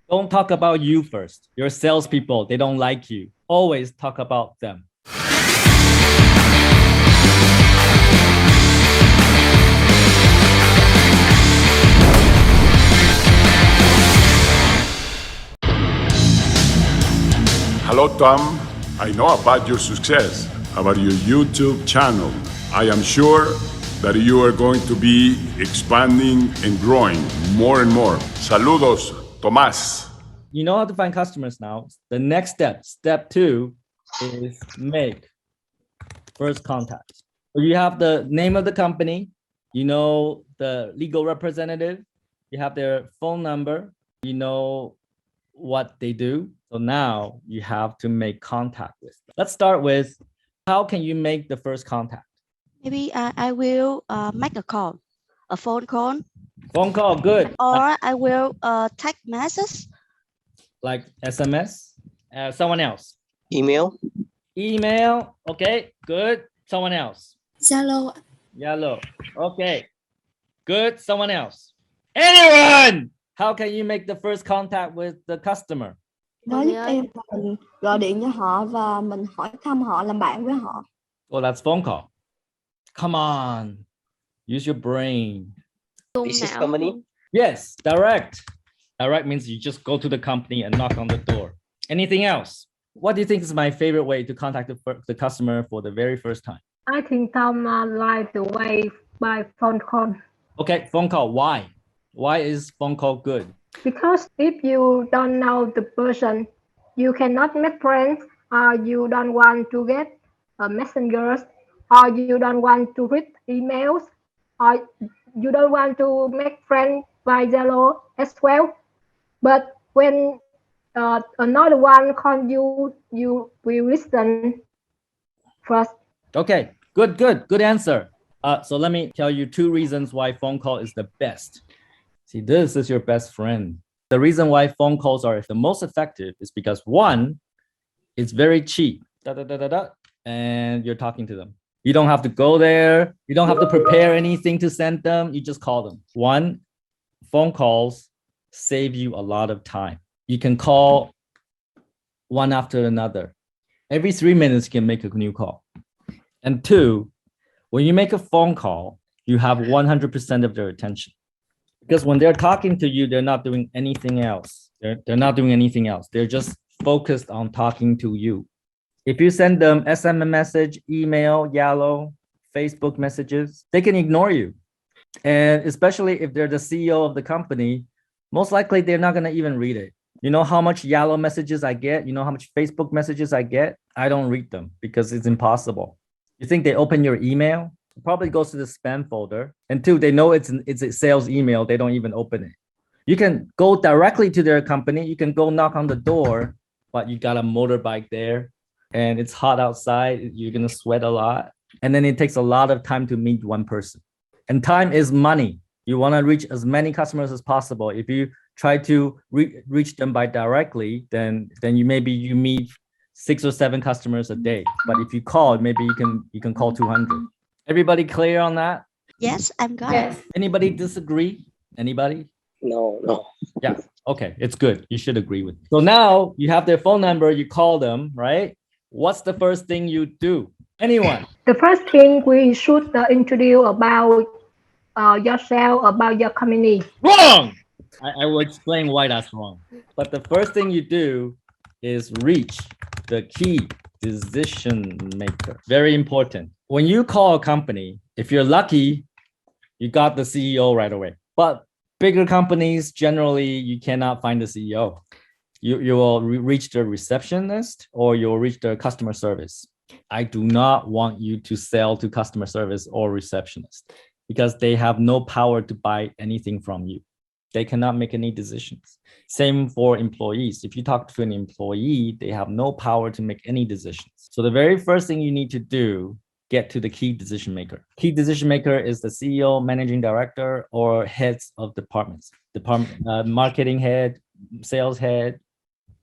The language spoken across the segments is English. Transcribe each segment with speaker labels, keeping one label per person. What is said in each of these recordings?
Speaker 1: Don't talk about you first. Your salespeople, they don't like you. Always talk about them.
Speaker 2: Hello, Tom. I know about your success, about your YouTube channel. I am sure that you are going to be expanding and growing more and more. Saludos, Tomás.
Speaker 1: You know how to find customers now. The next step 2, is make first contact. So you have the name of the company, you know the legal representative, you have their phone number, you know what they do. So now you have to make contact with them. Let's start with, how can you make the first contact?
Speaker 3: Maybe I will make a call, a phone call.
Speaker 1: Phone call, good.
Speaker 3: Or I will text message.
Speaker 1: Like SMS. Someone else.
Speaker 4: Email.
Speaker 1: Email. Okay, good. Someone else.
Speaker 5: Zalo.
Speaker 1: Yellow. Okay, good. Someone else. Anyone! How can you make the first contact with the customer?
Speaker 5: Nói giúp em là mình gọi điện cho họ và mình hỏi thăm họ, làm bạn với họ.
Speaker 1: Oh, that's phone call. Come on. Use your brain.
Speaker 4: Business company.
Speaker 1: Yes, direct. Direct means you just go to the company and knock on the door. Anything else? What do you think is my favorite way to contact the customer for the very first time?
Speaker 6: I think Tom like the way by phone call.
Speaker 1: Okay, phone call. Why? Why is phone call good?
Speaker 6: Because if you don't know the person, you cannot make friends, or you don't want to get messengers, or you don't want to read emails, or you don't want to make friends by Zalo as well. But when another one calls you, you will listen first.
Speaker 1: Okay, good answer. So let me tell you 2 reasons why phone call is the best. See, this is your best friend. The reason why phone calls are the most effective is because 1, it's very cheap. And you're talking to them. You don't have to go there. You don't have to prepare anything to send them. You just call them. 1, phone calls save you a lot of time. You can call one after another. Every 3 minutes, you can make a new call. And 2, when you make a phone call, you have 100% of their attention. Because when they're talking to you, they're not doing anything else. They're not doing anything else. They're just focused on talking to you. If you send them SMS message, email, Yellow, Facebook messages, they can ignore you. And especially if they're the CEO of the company, most likely they're not going to even read it. You know how much Yellow messages I get? You know how much Facebook messages I get? I don't read them because it's impossible. You think they open your email? It probably goes to the spam folder. And 2, they know it's a sales email. They don't even open it. You can go directly to their company. You can go knock on the door, but you got a motorbike there and it's hot outside. You're going to sweat a lot. And then it takes a lot of time to meet one person. And time is money. You want to reach as many customers as possible. If you try to reach them by directly, then you meet 6 or 7 customers a day. But if you call, maybe you can call 200. Everybody clear on that?
Speaker 3: Yes, I'm got
Speaker 6: Yes.
Speaker 3: it.
Speaker 1: Anybody disagree? Anybody?
Speaker 4: No.
Speaker 1: Yeah. Okay, it's good. You should agree with me. So now you have their phone number, you call them, right? What's the first thing you do? Anyone?
Speaker 6: The first thing we should introduce about yourself, about your company.
Speaker 1: Wrong! I will explain why that's wrong. But the first thing you do is reach the key decision maker. Very important. When you call a company, if you're lucky, you got the CEO right away. But bigger companies, generally, you cannot find the CEO. You will reach the receptionist or you'll reach the customer service. I do not want you to sell to customer service or receptionist because they have no power to buy anything from you. They cannot make any decisions. Same for employees. If you talk to an employee, they have no power to make any decisions. So the very first thing you need to do, get to the key decision maker. Key decision maker is the CEO, managing director, or heads of departments. Marketing head, sales head,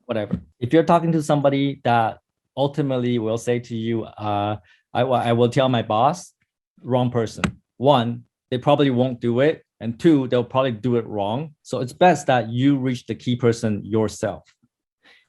Speaker 1: whatever. If you're talking to somebody that ultimately will say to you, I will tell my boss, wrong person. 1, they probably won't do it And two, they'll probably do it wrong. So it's best that you reach the key person yourself.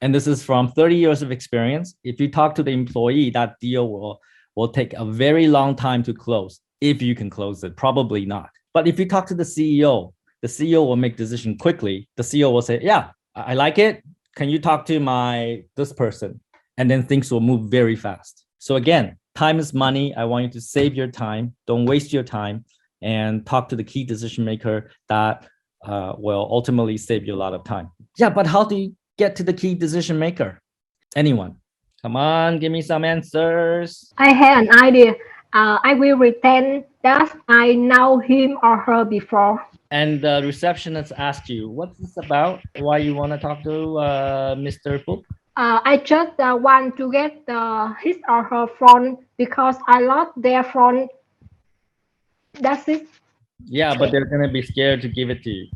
Speaker 1: And this is from 30 years of experience. If you talk to the employee, that deal will take a very long time to close. If you can close it, probably not. But if you talk to the CEO will make decision quickly. The CEO will say, yeah, I like it. Can you talk to this person? And then things will move very fast. So again, time is money. I want you to save your time. Don't waste your time and talk to the key decision maker that will ultimately save you a lot of time. Yeah, but how do you get to the key decision maker? Anyone? Come on, give me some answers.
Speaker 6: I have an idea. I will pretend that I know him or her before.
Speaker 1: And the receptionist asked you, what's this about? Why you want to talk to Mr. Phuc?
Speaker 6: I just want to get his or her phone because I lost their phone. That's it.
Speaker 1: Yeah, but they're going to be scared to give it to you.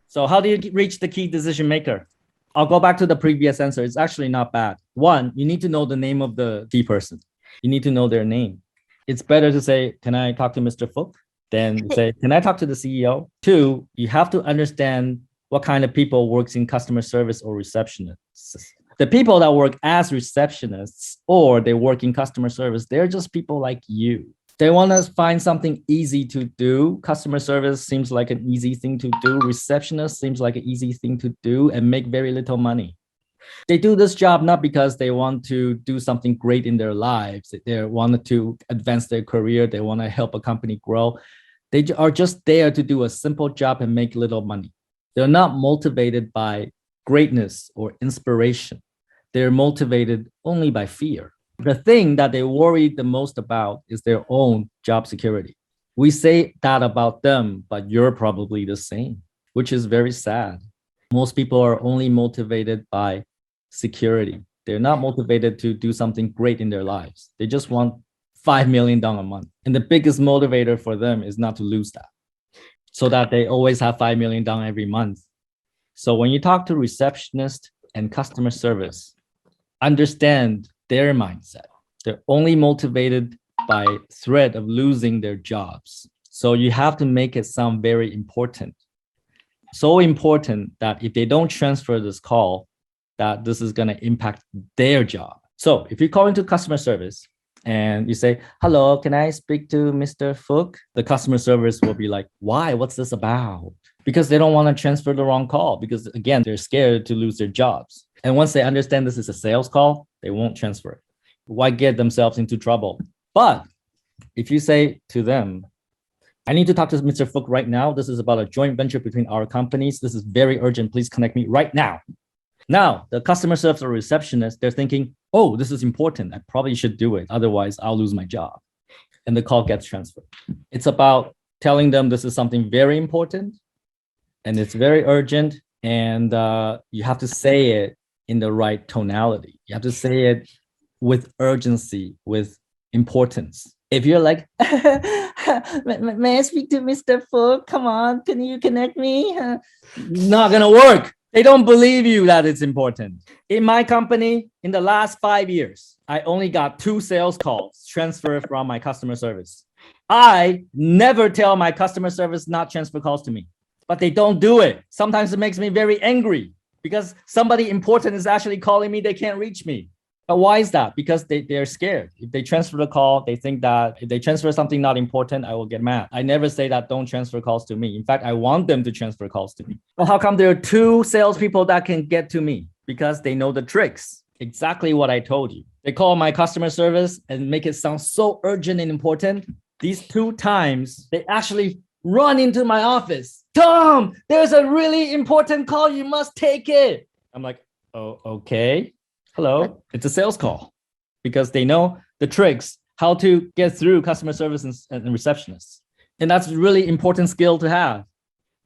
Speaker 1: So how do you reach the key decision maker? I'll go back to the previous answer. It's actually not bad. One, you need to know the name of the key person. You need to know their name. It's better to say, can I talk to Mr. Phuc? Than say, can I talk to the CEO? Two, you have to understand what kind of people works in customer service or receptionists. The people that work as receptionists or they work in customer service, they're just people like you. They want to find something easy to do. Customer service seems like an easy thing to do. Receptionist seems like an easy thing to do and make very little money. They do this job not because they want to do something great in their lives. They want to advance their career. They want to help a company grow. They are just there to do a simple job and make little money. They're not motivated by greatness or inspiration. They're motivated only by fear. The thing that they worry the most about is their own job security. We say that about them, but you're probably the same, which is very sad. Most people are only motivated by security. They're not motivated to do something great in their lives. They just want $5 million a month. And the biggest motivator for them is not to lose that, so that they always have $5 million every month. So when you talk to receptionist and customer service, understand their mindset. They're only motivated by threat of losing their jobs. So you have to make it sound very important. So important that if they don't transfer this call, that this is going to impact their job. So if you call into customer service and you say, hello, can I speak to Mr. Phuc? The customer service will be like, why? What's this about? Because they don't want to transfer the wrong call because, again, they're scared to lose their jobs. And once they understand this is a sales call, they won't transfer it. Why get themselves into trouble? But if you say to them, I need to talk to Mr. Phuc right now. This is about a joint venture between our companies. This is very urgent. Please connect me right now. Now, the customer service or receptionist, they're thinking, oh, this is important. I probably should do it. Otherwise, I'll lose my job. And the call gets transferred. It's about telling them this is something very important and it's very urgent. And you have to say it in the right tonality. You have to say it with urgency, with importance. If you're like, may I speak to Mr. Phuc? Come on, can you connect me? Not gonna work. They don't believe you that it's important. In my company, in the last 5 years, I only got 2 sales calls transferred from my customer service. I never tell my customer service not transfer calls to me, but they don't do it. Sometimes it makes me very angry because somebody important is actually calling me, they can't reach me. But why is that? Because they're scared. If they transfer the call, they think that if they transfer something not important, I will get mad. I never say that don't transfer calls to me. In fact, I want them to transfer calls to me. Well, how come there are 2 salespeople that can get to me? Because they know the tricks. Exactly what I told you. They call my customer service and make it sound so urgent and important. These 2 times, they actually run into my office. Tom, there's a really important call. You must take it. I'm like, oh, okay. Hello, it's a sales call because they know the tricks, how to get through customer service and receptionists. And that's a really important skill to have.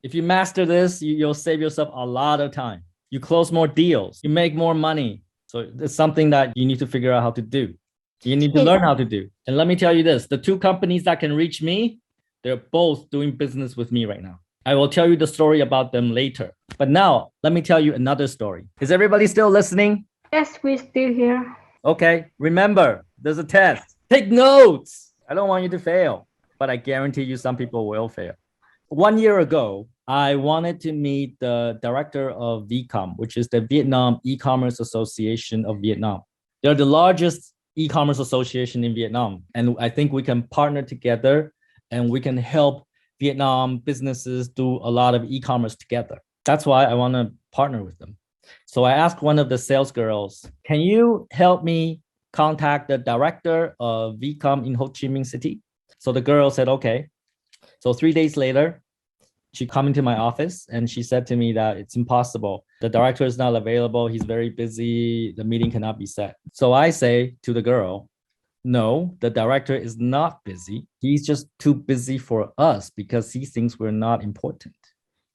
Speaker 1: If you master this, you'll save yourself a lot of time. You close more deals, you make more money. So it's something that you need to figure out how to do. You need to learn how to do. And let me tell you this, the 2 companies that can reach me, they're both doing business with me right now. I will tell you the story about them later. But now, let me tell you another story. Is everybody still listening?
Speaker 6: Yes, we're still here.
Speaker 1: Okay, remember, there's a test. Take notes. I don't want you to fail, but I guarantee you some people will fail. 1 year ago, I wanted to meet the director of VCOM, which is the Vietnam E-commerce Association of Vietnam. They're the largest e-commerce association in Vietnam. And I think we can partner together and we can help Vietnam businesses do a lot of e-commerce together. That's why I want to partner with them. So I asked one of the sales girls, can you help me contact the director of VCOM in Ho Chi Minh City? So the girl said, okay. So 3 days later, she come into my office and she said to me that it's impossible. The director is not available. He's very busy. The meeting cannot be set. So I say to the girl, no, the director is not busy. He's just too busy for us because he thinks we're not important.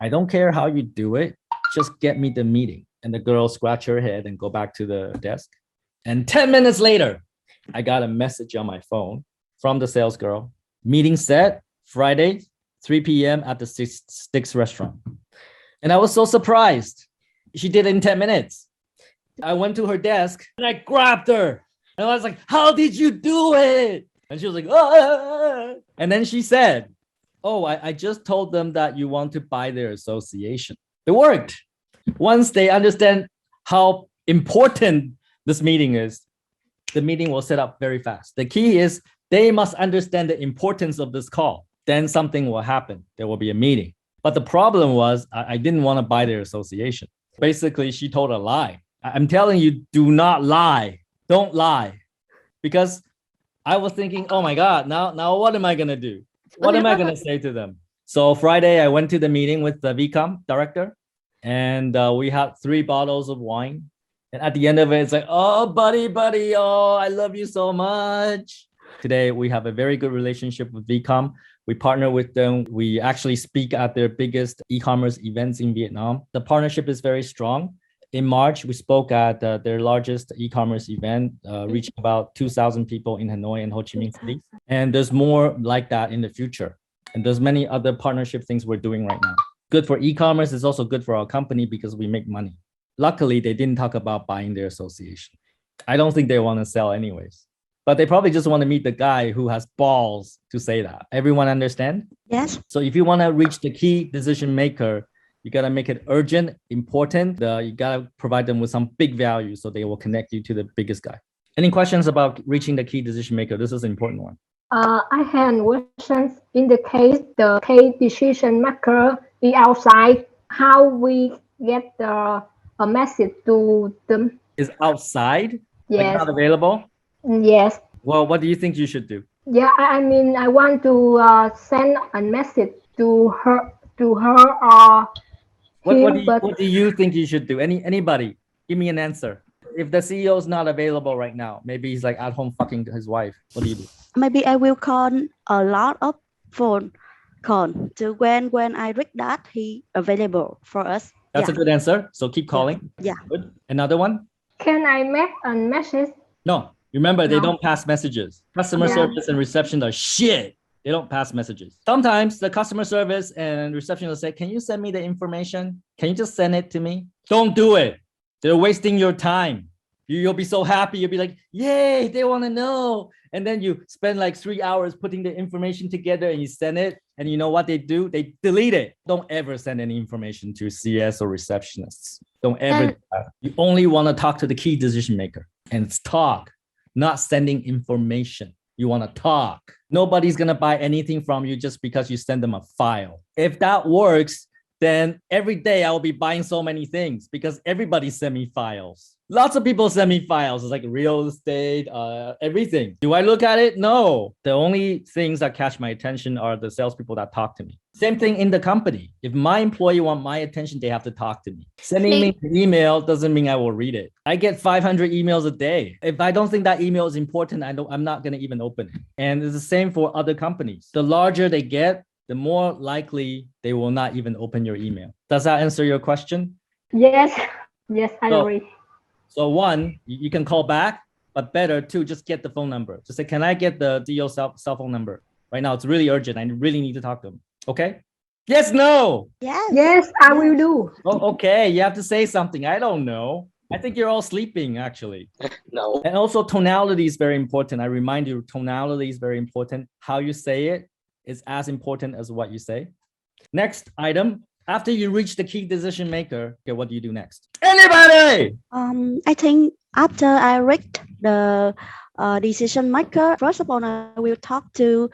Speaker 1: I don't care how you do it. Just get me the meeting. And the girl scratch her head and go back to the desk. And 10 minutes later, I got a message on my phone from the sales girl. Meeting set Friday, 3 p.m. at the Sticks restaurant. And I was so surprised. She did it in 10 minutes. I went to her desk and I grabbed her. And I was like, how did you do it? And she was like, ah. And then she said, oh, I just told them that you want to buy their association. It worked. Once they understand how important this meeting is, the meeting will set up very fast. The key is they must understand the importance of this call. Then something will happen. There will be a meeting. But the problem was I didn't want to buy their association. Basically, she told a lie. I'm telling you, do not lie. Don't lie. Because I was thinking, oh my God, now what am I going to do? What am I going to say to them? So Friday, I went to the meeting with the VCOM director and we had 3 bottles of wine. And at the end of it, it's like, oh, buddy, oh, I love you so much. Today, we have a very good relationship with VCOM. We partner with them. We actually speak at their biggest e-commerce events in Vietnam. The partnership is very strong. In March, we spoke at their largest e-commerce event, reaching about 2,000 people in Hanoi and Ho Chi Minh City. And there's more like that in the future. And there's many other partnership things we're doing right now. Good for e-commerce. It's also good for our company because we make money. Luckily, they didn't talk about buying their association. I don't think they want to sell anyways. But they probably just want to meet the guy who has balls to say that. Everyone understand?
Speaker 3: Yes.
Speaker 1: So if you want to reach the key decision maker, you got to make it urgent, important. You got to provide them with some big value so they will connect you to the biggest guy. Any questions about reaching the key decision maker? This is an important one.
Speaker 6: I have questions. In the case the key decision maker is outside, how we get a message to them?
Speaker 1: Is outside?
Speaker 6: Yes.
Speaker 1: Like not available?
Speaker 6: Yes.
Speaker 1: Well, what do you think you should do?
Speaker 6: Yeah, I mean, I want to send a message to her or him.
Speaker 1: What do you think you should do? Anybody? Give me an answer. If the CEO is not available right now, maybe he's like at home fucking his wife. What do you do?
Speaker 3: Maybe I will call a lot of phone call to when I read that he available for us.
Speaker 1: That's a good answer. So keep calling.
Speaker 3: Yeah.
Speaker 1: Good. Another one?
Speaker 6: Can I make a message?
Speaker 1: No. Remember, they
Speaker 6: No.
Speaker 1: don't pass messages. Customer
Speaker 6: Yeah.
Speaker 1: service and reception are shit. They don't pass messages. Sometimes the customer service and reception will say, can you send me the information? Can you just send it to me? Don't do it. They're wasting your time. You'll be so happy. You'll be like, yay, they want to know. And then you spend like 3 hours putting the information together and you send it. And you know what they do? They delete it. Don't ever send any information to CS or receptionists. Don't ever do that. You only want to talk to the key decision maker. And it's talk, not sending information. You want to talk. Nobody's going to buy anything from you just because you send them a file. If that works, then every day I will be buying so many things because everybody send me files. Lots of people send me files. It's like real estate, everything. Do I look at it? No. The only things that catch my attention are the salespeople that talk to me. Same thing in the company. If my employee want my attention, they have to talk to me. Sending me an email doesn't mean I will read it. I get 500 emails a day. If I don't think that email is important, I'm not going to even open it. And it's the same for other companies. The larger they get, the more likely they will not even open your email. Does that answer your question?
Speaker 6: Yes. Yes, I agree.
Speaker 1: So one, you can call back, but better two, just get the phone number. Just say, can I get the CEO cell phone number? Right now, it's really urgent. I really need to talk to them. Okay? Yes, no.
Speaker 3: Yes.
Speaker 6: Yes, I will do.
Speaker 1: Oh, okay, you have to say something. I don't know. I think you're all sleeping, actually.
Speaker 4: No.
Speaker 1: And also tonality is very important. I remind you, tonality is very important. How you say it is as important as what you say. Next item, after you reach the key decision maker, okay, what do you do next? Anybody?
Speaker 3: I think after I reach the decision maker, first of all, I will talk to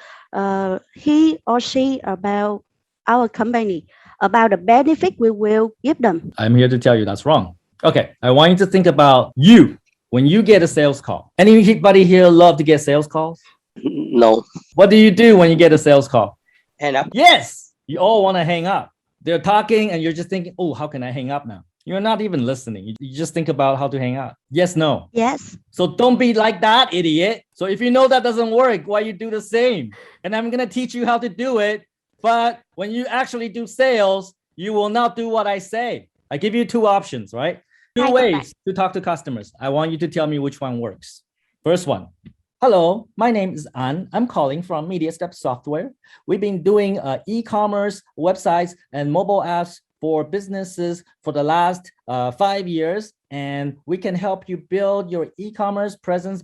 Speaker 3: he or she about our company, about the benefit we will give them.
Speaker 1: I'm here to tell you that's wrong. Okay, I want you to think about you when you get a sales call. Anybody here love to get sales calls?
Speaker 4: No.
Speaker 1: What do you do when you get a sales call?
Speaker 4: Hang up.
Speaker 1: Yes, you all want to hang up. They're talking and you're just thinking, oh, how can I hang up now? You're not even listening. You just think about how to hang up. Yes, no.
Speaker 3: Yes.
Speaker 1: So don't be like that, idiot. So if you know that doesn't work, why you do the same? And I'm going to teach you how to do it. But when you actually do sales, you will not do what I say. I give you two options, right? Two ways to talk to customers. I want you to tell me which one works. First one. Hello, my name is An. I'm calling from MediaStep Software. We've been doing e-commerce websites and mobile apps for businesses for the last 5 years, and we can help you build your e-commerce presence. ...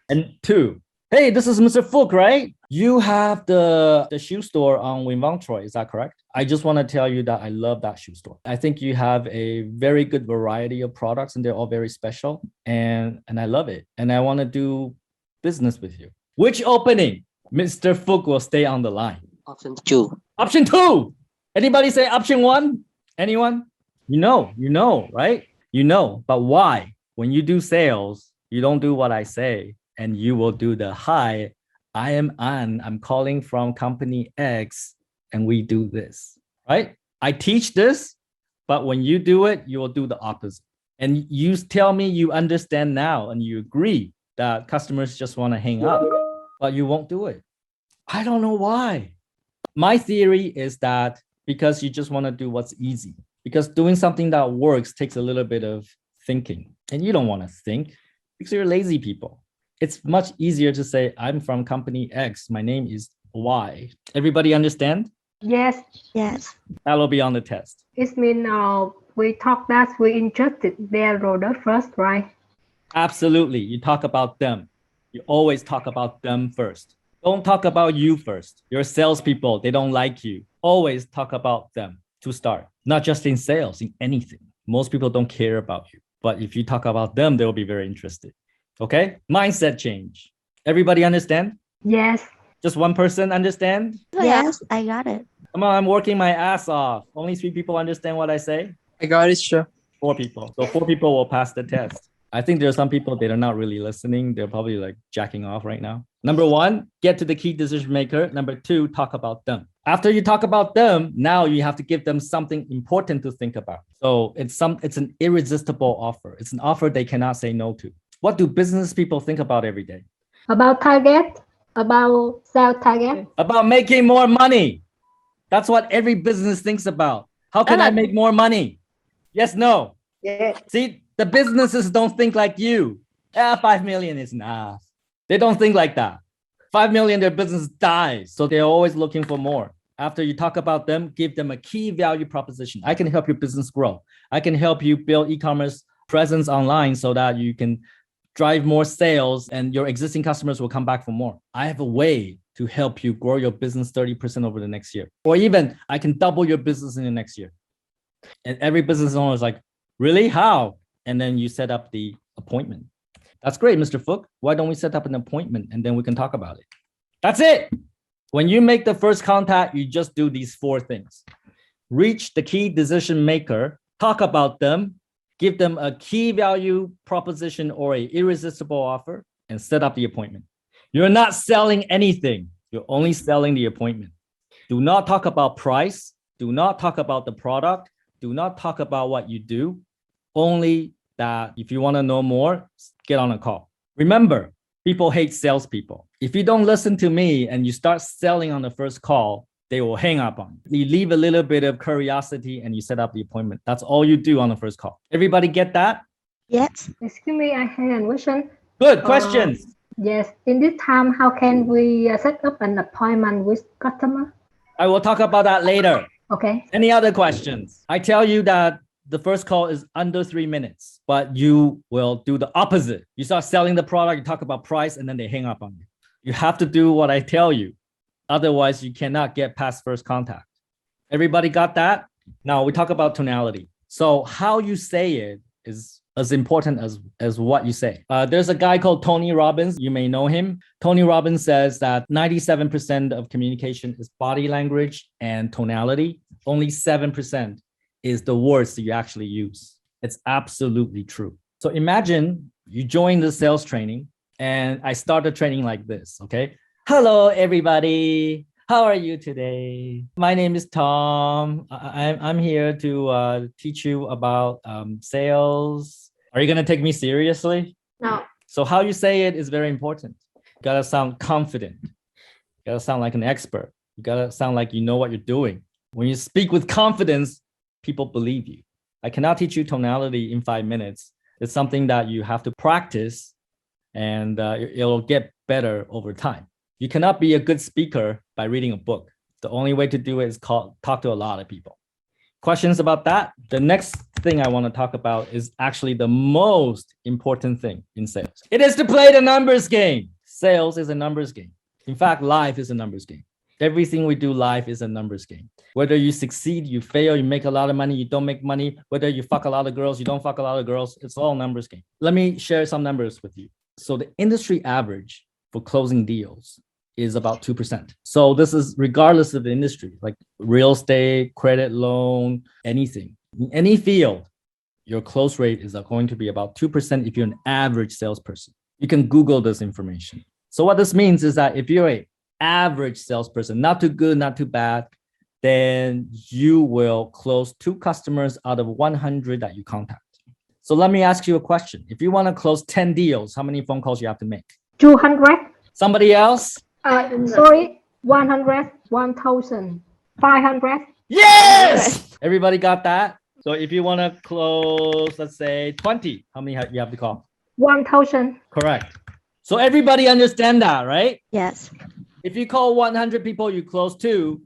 Speaker 1: And two, hey, this is Mr. Phuc, right? You have the shoe store on Nguyen Van Troy, is that correct? I just want to tell you that I love that shoe store. I think you have a very good variety of products and they're all very special. And I love it. And I want to do business with you. Which opening? Mr. Phuc will stay on the line.
Speaker 4: Option 2.
Speaker 1: Option 2. Anybody say option 1? Anyone? You know, right? You know, but why? When you do sales, you don't do what I say and you will do the hi, I am An, I'm calling from company X and we do this, right? I teach this, but when you do it, you will do the opposite. And you tell me you understand now and you agree that customers just want to hang up, but you won't do it. I don't know why. My theory is that because you just want to do what's easy, because doing something that works takes a little bit of thinking and you don't want to think because you're lazy people. It's much easier to say, I'm from company X. My name is Y. Everybody understand?
Speaker 6: Yes,
Speaker 3: Yes.
Speaker 1: That'll be on the test.
Speaker 6: it means we talk that we interested their product first, right?
Speaker 1: Absolutely. You talk about them. You always talk about them first. Don't talk about you first. You're salespeople. They don't like you. Always talk about them to start. Not just in sales, in anything. Most people don't care about you. But if you talk about them, they'll be very interested. Okay? Mindset change. Everybody understand?
Speaker 6: Yes.
Speaker 1: Just one person understand?
Speaker 3: Yes, I got it.
Speaker 1: Come on, I'm working my ass off. Only 3 people understand what I say?
Speaker 7: I got it, sure.
Speaker 1: 4 people. So 4 people will pass the test. I think there are some people that are not really listening. They're probably like jacking off right now. Number 1, get to the key decision maker. Number 2, talk about them. After you talk about them, now you have to give them something important to think about. So it's an irresistible offer. It's an offer they cannot say no to. What do business people think about every day?
Speaker 6: About target, about sales target.
Speaker 1: About making more money. That's what every business thinks about. How can I make more money? Yes, no.
Speaker 4: Yeah.
Speaker 1: See, the businesses don't think like you. 5 million is enough. They don't think like that. 5 million, their business dies. So they're always looking for more. After you talk about them, give them a key value proposition. I can help your business grow. I can help you build e-commerce presence online so that you can drive more sales and your existing customers will come back for more. I have a way to help you grow your business 30% over the next year. Or even I can double your business in the next year. And every business owner is like, really? How? And then you set up the appointment. That's great, Mr. Phuc. Why don't we set up an appointment and then we can talk about it? That's it. When you make the first contact, you just do these 4 things. Reach the key decision maker, talk about them, give them a key value proposition or an irresistible offer, and set up the appointment. You're not selling anything. You're only selling the appointment. Do not talk about price. Do not talk about the product. Do not talk about what you do. Only that if you want to know more, get on a call. Remember, people hate salespeople. If you don't listen to me and you start selling on the first call, they will hang up on you. You leave a little bit of curiosity and you set up the appointment. That's all you do on the first call. Everybody get that?
Speaker 3: Yes.
Speaker 6: Excuse me, I have a question.
Speaker 1: Good questions.
Speaker 6: Yes, in this time, how can we set up an appointment with customer?
Speaker 1: I will talk about that later.
Speaker 6: Okay.
Speaker 1: Any other questions? I tell you that the first call is under 3 minutes, but you will do the opposite. You start selling the product, you talk about price, and then they hang up on you. You have to do what I tell you. Otherwise, you cannot get past first contact. Everybody got that? Now we talk about tonality. So how you say it is as important as what you say. There's a guy called Tony Robbins. You may know him. Tony Robbins says that 97% of communication is body language and tonality. Only 7% is the words that you actually use. It's absolutely true. So imagine you join the sales training and I start the training like this, okay? Hello, everybody. How are you today? My name is Tom. I'm here to teach you about sales. Are you going to take me seriously?
Speaker 6: No.
Speaker 1: So how you say it is very important. You got to sound confident. You got to sound like an expert. You got to sound like you know what you're doing. When you speak with confidence, people believe you. I cannot teach you tonality in 5 minutes. It's something that you have to practice and it'll get better over time. You cannot be a good speaker by reading a book. The only way to do it is talk to a lot of people. Questions about that? The next thing I want to talk about is actually the most important thing in sales. It is to play the numbers game. Sales is a numbers game. In fact, life is a numbers game. Everything we do live is a numbers game. Whether you succeed, you fail, you make a lot of money, you don't make money, whether you fuck a lot of girls, you don't fuck a lot of girls, it's all numbers game. Let me share some numbers with you. So the industry average for closing deals is about 2%. So this is regardless of the industry, like real estate, credit loan, anything. In any field, your close rate is going to be about 2% if you're an average salesperson. You can Google this information. So what this means is that if you're an average salesperson, not too good, not too bad, then you will close 2 customers out of 100 that you contact. So let me ask you a question. If you want to close 10 deals, how many phone calls you have to make?
Speaker 6: 200.
Speaker 1: Somebody else?
Speaker 6: Sorry, 100, 1,000, 500.
Speaker 1: Yes! Everybody got that? So if you want to close, let's say 20, how many you have to call?
Speaker 6: 1,000.
Speaker 1: Correct. So everybody understand that, right?
Speaker 3: Yes.
Speaker 1: If you call 100 people, you close 2.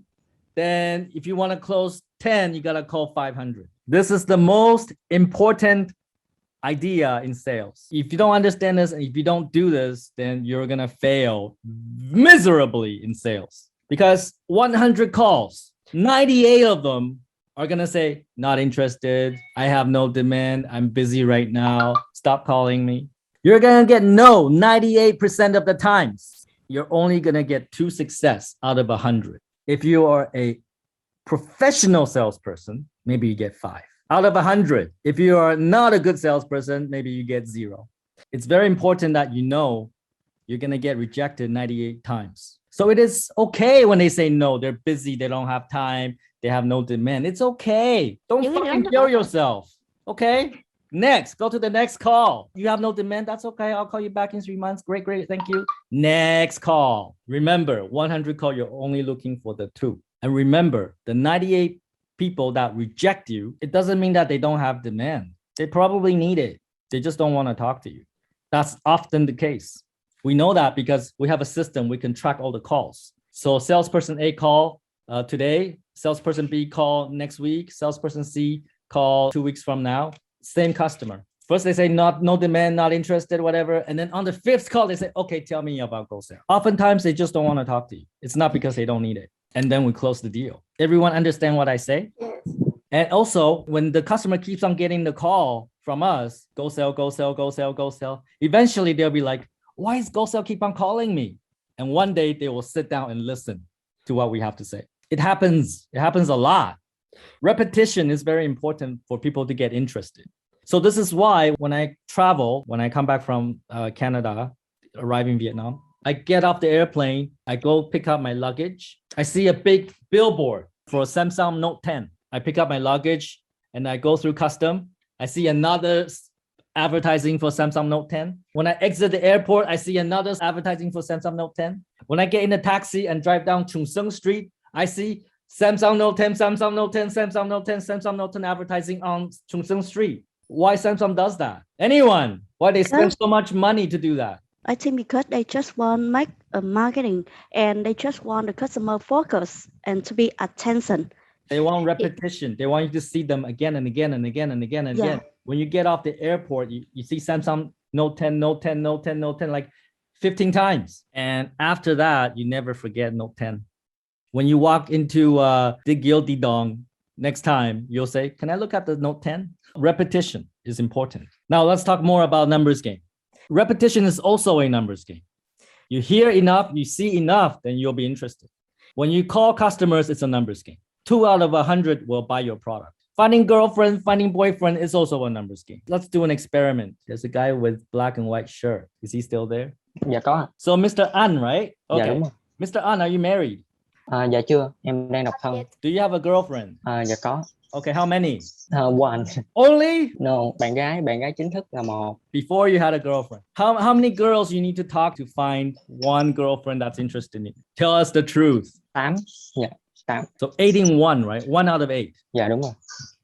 Speaker 1: Then if you want to close 10, you got to call 500. This is the most important idea in sales. If you don't understand this and if you don't do this, then you're going to fail miserably in sales. Because 100 calls, 98 of them are going to say, not interested. I have no demand. I'm busy right now. Stop calling me. You're going to get no 98% of the times. You're only going to get 2 success out of 100. If you are a professional salesperson, maybe you get 5 out of 100. If you are not a good salesperson, maybe you get 0. It's very important that you know you're going to get rejected 98 times. So it is okay when they say no, they're busy, they don't have time, they have no demand. It's okay. Don't fucking kill yourself. Okay? Next, go to the next call. You have no demand, that's okay. I'll call you back in 3 months. Great, thank you. Next call. Remember, 100 call, you're only looking for the 2. And remember, the 98 people that reject you, it doesn't mean that they don't have demand. They probably need it. They just don't want to talk to you. That's often the case. We know that because we have a system, we can track all the calls. So salesperson A call today, salesperson B call next week, salesperson C call 2 weeks from now, same customer. First they say no demand, not interested, whatever. And then on the 5th call, they say, okay, tell me about GoSale. Oftentimes they just don't want to talk to you. It's not because they don't need it. And then we close the deal. Everyone understand what I say?
Speaker 6: Yes.
Speaker 1: And also, when the customer keeps on getting the call from us, GoSale, GoSale, GoSale, GoSale, eventually they'll be like, why is GoSale keep on calling me? And one day they will sit down and listen to what we have to say. It happens a lot. Repetition is very important for people to get interested. So this is why when I travel, when I come back from Canada, arrive in Vietnam, I get off the airplane, I go pick up my luggage. I see a big billboard for a Samsung Note 10. I pick up my luggage and I go through custom. I see another advertising for Samsung Note 10. When I exit the airport, I see another advertising for Samsung Note 10. When I get in a taxi and drive down Chung Sung Street, I see Samsung Note 10, Samsung Note 10, Samsung Note 10, Samsung Note 10 advertising on Chung Sung Street. Why Samsung does that? Anyone? Why they spend so much money to do that?
Speaker 3: I think because they just want make a marketing and they just want the customer focus and to be attention.
Speaker 1: They want repetition. They want you to see them again and again and again and again and again. When you get off the airport, you see Samsung Note 10, Note 10, Note 10, Note 10, like 15 times. And after that, you never forget Note 10. When you walk into Dig Guilty Dong, next time you'll say, can I look at the Note 10? Repetition is important. Now let's talk more about numbers game. Repetition is also a numbers game. You hear enough, you see enough, then you'll be interested. When you call customers, it's a numbers game. 2 out of 100 will buy your product. Finding girlfriend, finding boyfriend is also a numbers game. Let's do an experiment. There's a guy with black and white shirt. Is he still there?
Speaker 7: Dạ có ạ.
Speaker 1: So Mr. An, right?
Speaker 7: Dạ
Speaker 1: Okay.
Speaker 7: đúng rồi.
Speaker 1: Mr. An, are you married?
Speaker 7: Dạ chưa, em đang độc thân.
Speaker 1: Do you have a girlfriend?
Speaker 7: Dạ có.
Speaker 1: Okay, how many?
Speaker 7: One.
Speaker 1: Only?
Speaker 7: No, bạn gái chính thức là một.
Speaker 1: Before you had a girlfriend. How many girls you need to talk to find one girlfriend that's interested in you? Tell us the truth.
Speaker 7: 8. Dạ, 8.
Speaker 1: So 8 in 1, right? 1 out of 8.
Speaker 7: Dạ đúng rồi.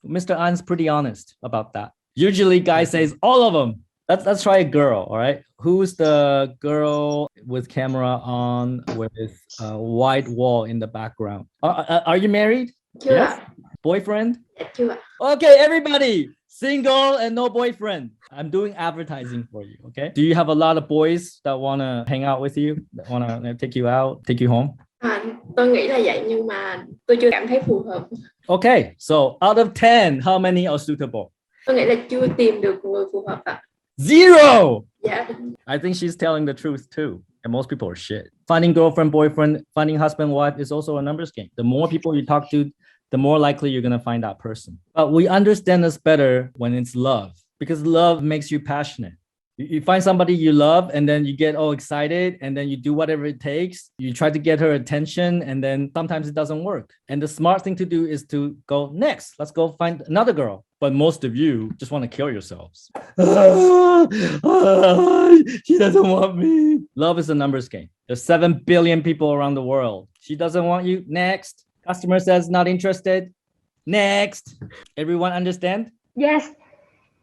Speaker 1: Mr. An's pretty honest about that. Usually guy says all of them. Let's try a girl, all right? Who's the girl with camera on with a white wall in the background? Are you married?
Speaker 8: Chưa
Speaker 1: Yes.
Speaker 8: ạ.
Speaker 1: Boyfriend?
Speaker 8: Dạ chưa ạ.
Speaker 1: Okay, everybody, single and no boyfriend. I'm doing advertising for you, okay? Do you have a lot of boys that want to hang out with you, that want to take you out, take you home?
Speaker 8: Tôi nghĩ là vậy nhưng mà tôi chưa cảm thấy phù hợp.
Speaker 1: Okay, so out of 10, how many are suitable?
Speaker 8: Tôi nghĩ là chưa tìm được người phù hợp ạ.
Speaker 1: 0!
Speaker 8: Dạ.
Speaker 1: I think she's telling the truth too. And most people are shit. Finding girlfriend, boyfriend, finding husband, wife is also a numbers game. The more people you talk to, the more likely you're going to find that person. But we understand this better when it's love, because love makes you passionate. You find somebody you love and then you get all excited and then you do whatever it takes. You try to get her attention and then sometimes it doesn't work. And the smart thing to do is to go next. Let's go find another girl. But most of you just want to kill yourselves. She doesn't want me. Love is a numbers game. There's 7 billion people around the world. She doesn't want you. Next. Customer says not interested. Next. Everyone understand?
Speaker 6: Yes.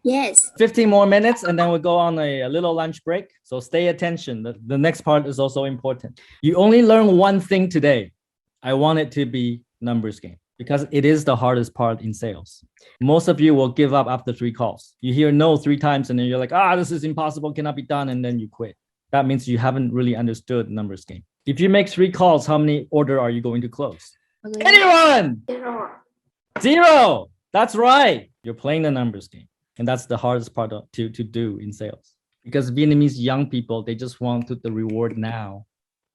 Speaker 5: Yes.
Speaker 1: 15 more minutes and then we'll go on a little lunch break. So stay attention. The next part is also important. You only learn one thing today. I want it to be numbers game because it is the hardest part in sales. Most of you will give up after 3 calls. You hear no 3 times and then you're like, this is impossible, cannot be done. And then you quit. That means you haven't really understood numbers game. If you make 3 calls, how many order are you going to close? Anyone? 0. That's right. You're playing the numbers game. And that's the hardest part to do in sales. Because Vietnamese young people, they just want the reward now.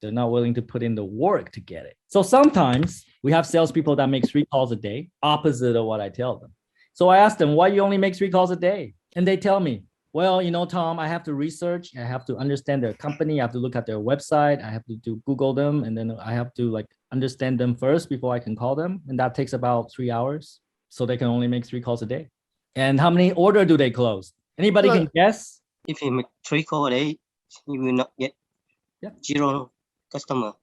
Speaker 1: They're not willing to put in the work to get it. So sometimes we have salespeople that make 3 calls a day, opposite of what I tell them. So I ask them, why you only make 3 calls a day? And they tell me, well, Tom, I have to research. I have to understand their company. I have to look at their website. I have to Google them. And then I have to understand them first before I can call them. And that takes about 3 hours. So they can only make 3 calls a day. And how many order do they close? Anybody can guess?
Speaker 4: If you make 3 calls a day, you will not get 0 customer.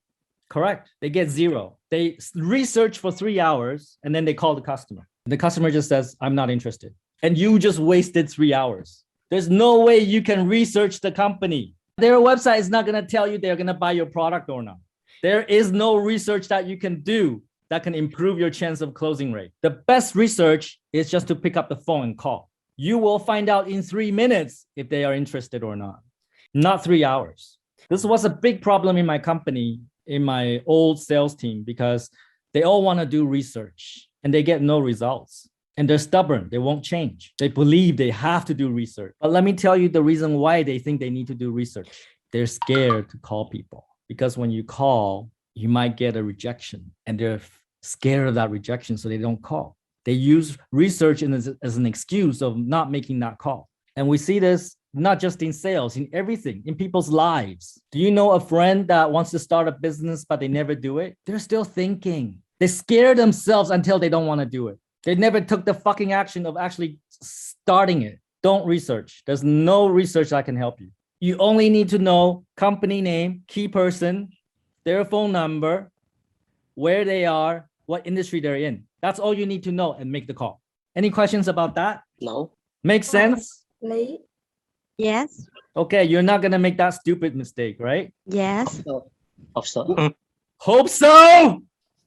Speaker 1: Correct. They get 0. They research for 3 hours and then they call the customer. The customer just says, I'm not interested. And you just wasted 3 hours. There's no way you can research the company. Their website is not going to tell you they're going to buy your product or not. There is no research that you can do that can improve your chance of closing rate. The best research is just to pick up the phone and call. You will find out in 3 minutes if they are interested or not 3 hours. This was a big problem in my company, in my old sales team, because they all want to do research and they get no results. And they're stubborn. They won't change. They believe they have to do research. But let me tell you the reason why they think they need to do research. They're scared to call people because when you call, you might get a rejection and they're scared of that rejection, so they don't call. They use research as an excuse of not making that call. And we see this not just in sales, in everything, in people's lives. Do you know a friend that wants to start a business, but they never do it? They're still thinking. They scare themselves until they don't want to do it. They never took the fucking action of actually starting it. Don't research. There's no research that can help you. You only need to know company name, key person, their phone number, where they are, what industry they're in. That's all you need to know and make the call. Any questions about that?
Speaker 4: No.
Speaker 1: Makes sense?
Speaker 8: Lý.
Speaker 3: Yes.
Speaker 1: Okay, you're not going to make that stupid mistake, right?
Speaker 3: Yes.
Speaker 4: Hope so.
Speaker 1: Hope so!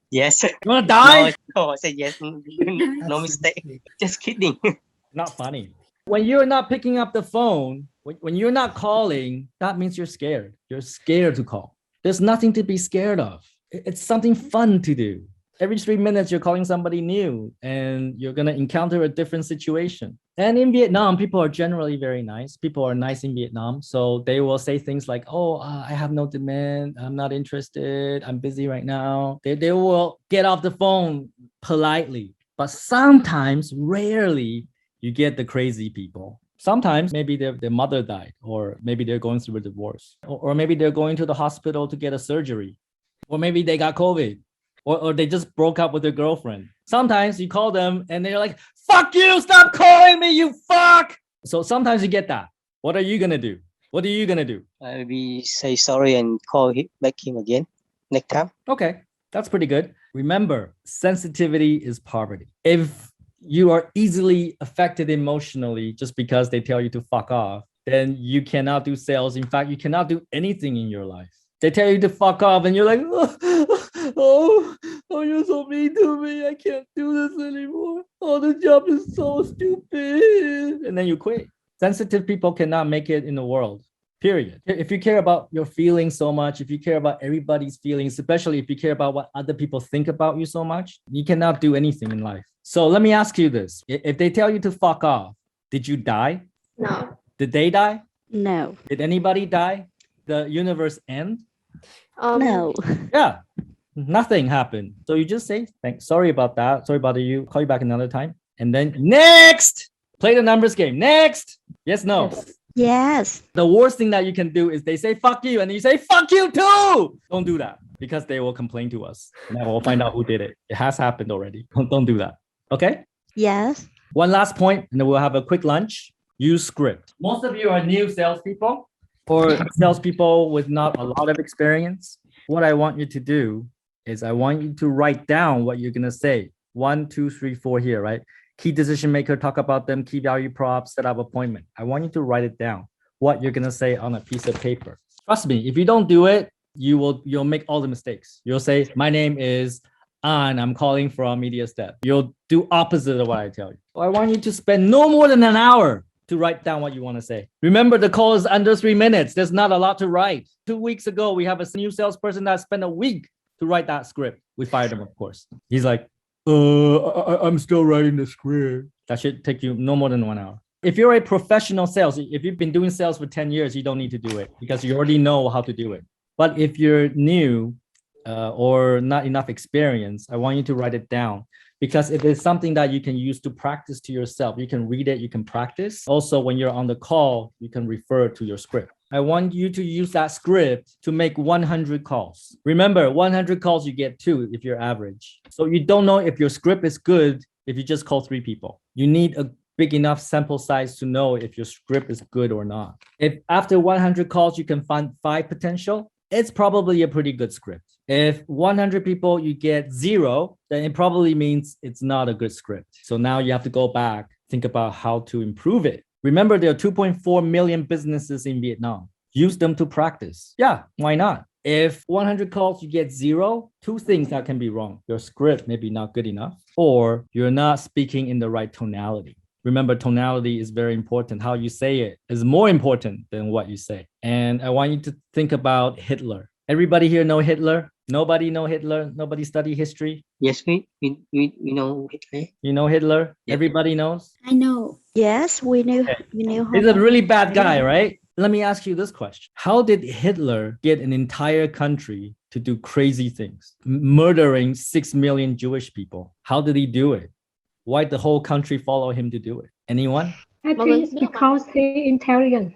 Speaker 4: Yes.
Speaker 1: You want to die?
Speaker 4: No, I say yes. No mistake. Just kidding.
Speaker 1: Not funny. When you're not picking up the phone, when you're not calling, that means you're scared. You're scared to call. There's nothing to be scared of. It's something fun to do. Every 3 minutes, you're calling somebody new and you're going to encounter a different situation. And in Vietnam, people are generally very nice. People are nice in Vietnam. So they will say things like, oh, I have no demand. I'm not interested. I'm busy right now. They will get off the phone politely. But sometimes, rarely, you get the crazy people. Sometimes maybe their mother died, or maybe they're going through a divorce, or maybe they're going to the hospital to get a surgery, or maybe they got COVID. Or they just broke up with their girlfriend. Sometimes you call them and they're like, fuck you, stop calling me, you fuck. So sometimes you get that. What are you going to do? What are you going to do?
Speaker 4: I will say sorry and call back him again next time.
Speaker 1: Okay, that's pretty good. Remember, sensitivity is poverty. If you are easily affected emotionally just because they tell you to fuck off, then you cannot do sales. In fact, you cannot do anything in your life. They tell you to fuck off and you're like, oh, you're so mean to me. I can't do this anymore. Oh, this job is so stupid. And then you quit. Sensitive people cannot make it in the world, period. If you care about your feelings so much, if you care about everybody's feelings, especially if you care about what other people think about you so much, you cannot do anything in life. So let me ask you this. If they tell you to fuck off, did you die?
Speaker 8: No.
Speaker 1: Did they die?
Speaker 3: No.
Speaker 1: Did anybody die? The universe end?
Speaker 3: No.
Speaker 1: Yeah, nothing happened. So you just say, thanks, sorry about that. Sorry about you. Call you back another time. And then next, play the numbers game. Next. Yes, no.
Speaker 3: Yes.
Speaker 1: The worst thing that you can do is they say, fuck you. And you say, fuck you too. Don't do that because they will complain to us. And then we'll find out who did it. It has happened already. Don't do that. Okay.
Speaker 3: Yes.
Speaker 1: One last point, and then we'll have a quick lunch. Use script. Most of you are new salespeople or salespeople with not a lot of experience. What I want you to do is I want you to write down what you're going to say. 1, 2, 3, 4 here, right? Key decision maker, talk about them, key value props, set up appointment. I want you to write it down, what you're going to say on a piece of paper. Trust me, if you don't do it, you'll make all the mistakes. You'll say, my name is An, I'm calling from Media Step. You'll do opposite of what I tell you. So I want you to spend no more than an hour to write down what you want to say. Remember, the call is under 3 minutes. There's not a lot to write. 2 weeks ago, we have a new salesperson that spent a week to write that script. We fired him, of course. He's like, I'm still writing the script. That should take you no more than 1 hour. If you're a professional sales, if you've been doing sales for 10 years, you don't need to do it because you already know how to do it. But if you're new or not enough experience, I want you to write it down. Because it is something that you can use to practice to yourself. You can read it, you can practice. Also, when you're on the call, you can refer to your script. I want you to use that script to make 100 calls. Remember, 100 calls, you get 2 if you're average. So you don't know if your script is good if you just call 3 people. You need a big enough sample size to know if your script is good or not. If after 100 calls, you can find 5 potential, it's probably a pretty good script. If 100 people, you get 0, then it probably means it's not a good script. So now you have to go back, think about how to improve it. Remember, there are 2.4 million businesses in Vietnam. Use them to practice. Yeah, why not? If 100 calls, you get 0, 2 things that can be wrong. Your script may be not good enough, or you're not speaking in the right tonality. Remember, tonality is very important. How you say it is more important than what you say. And I want you to think about Hitler. Everybody here know Hitler? Nobody know Hitler? Nobody study history?
Speaker 4: Yes, we know Hitler.
Speaker 1: You know Hitler?
Speaker 4: Yeah.
Speaker 1: Everybody knows?
Speaker 5: I know.
Speaker 3: Yes, we knew. We knew.
Speaker 1: He's a really bad guy, right? Let me ask you this question. How did Hitler get an entire country to do crazy things, murdering 6 million Jewish people? How did he do it? Why did the whole country follow him to do it? Anyone?
Speaker 6: I think because he's intelligent.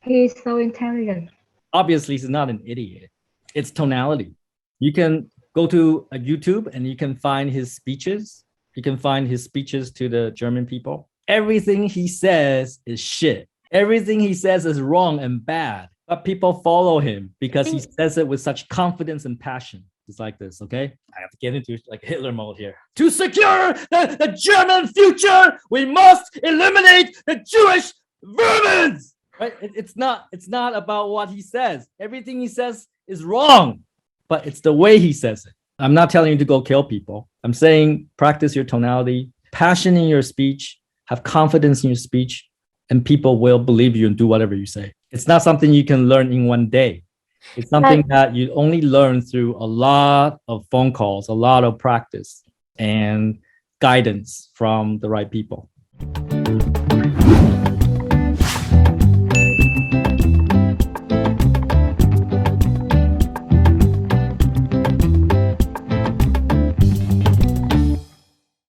Speaker 6: He is so intelligent.
Speaker 1: Obviously, he's not an idiot. It's tonality. You can go to a YouTube and you can find his speeches. You can find his speeches to the German people. Everything he says is shit. Everything he says is wrong and bad. But people follow him because he says it with such confidence and passion. It's like this, okay? I have to get into like Hitler mode here. To secure the German future, we must eliminate the Jewish vermin. Right? It's not about what he says. Everything he says is wrong, but it's the way he says it. I'm not telling you to go kill people. I'm saying practice your tonality, passion in your speech, have confidence in your speech, and people will believe you and do whatever you say. It's not something you can learn in one day. It's something that you only learn through a lot of phone calls, a lot of practice, and guidance from the right people.